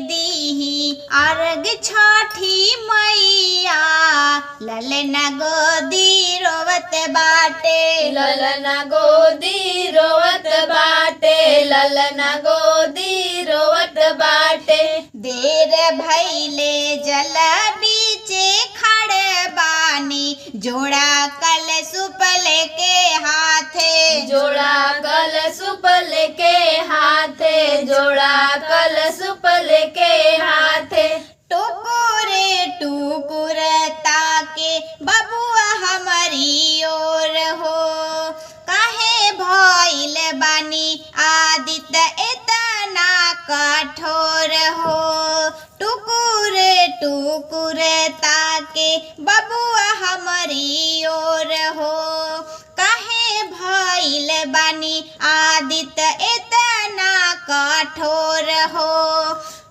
दीही अर्घ छठी मैया ललना गोदी रोवत बाटे ललना गोदी रोवत बाटे ललना गोदी रोवत बाटे। देर भैले जल बीचे खड़े बानी जोड़ा कल सुपल के हाथे जोड़ा कल सुपल के हाथे जोड़ा कल सुपल के हाथे। टुकुरे टुकुर ताके बबुआ हमारी ओर हो काहे भइल बानी आदित इतना कठोर हो। टुकुर टुकुर ताके बबुआ हमारी ओर हो काहे भइल बानी आदित इतना कठोर हो।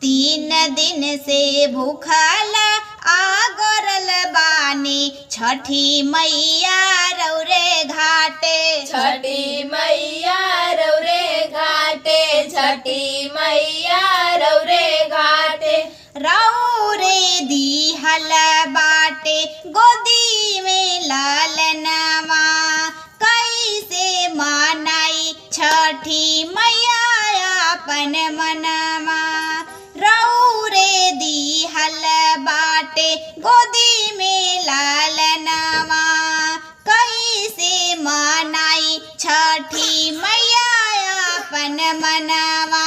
3 दिन से भूखल आगरल बानी छठी मैया रौरे घाटे छठी मैया रौरे घाटे छठी मैया रौरे घाटे। रौरे दिहल बाटे गोदी में लालनवा कैसे मनाई छठी मैया अपन मनवा। रौरे दिहल बाटे गोदी में लालनवा कैसे मनाई छठी मैया अपन मनवा।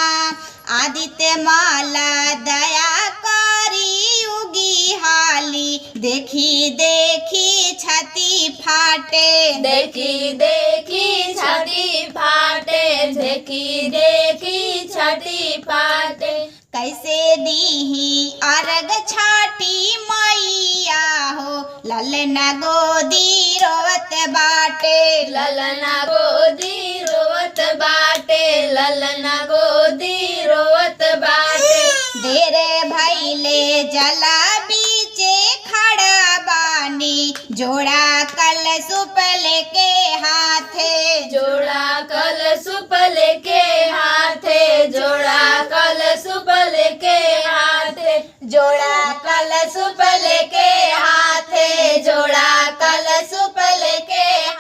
आदित्य माला दया करी उगी हाली देखी देखी छाती फाटे देखी देखी छाती फाटे देखी देखी छाती फाटे। कैसे दीही अर्घ छठी मैया हो ललना गोदी रोवत बाटे ललना गोदी रोवत बाटे ललना गोदी रोवत बाटे। देर भैले जला बीचे खड़ा बानी जोड़ा कल सुपल के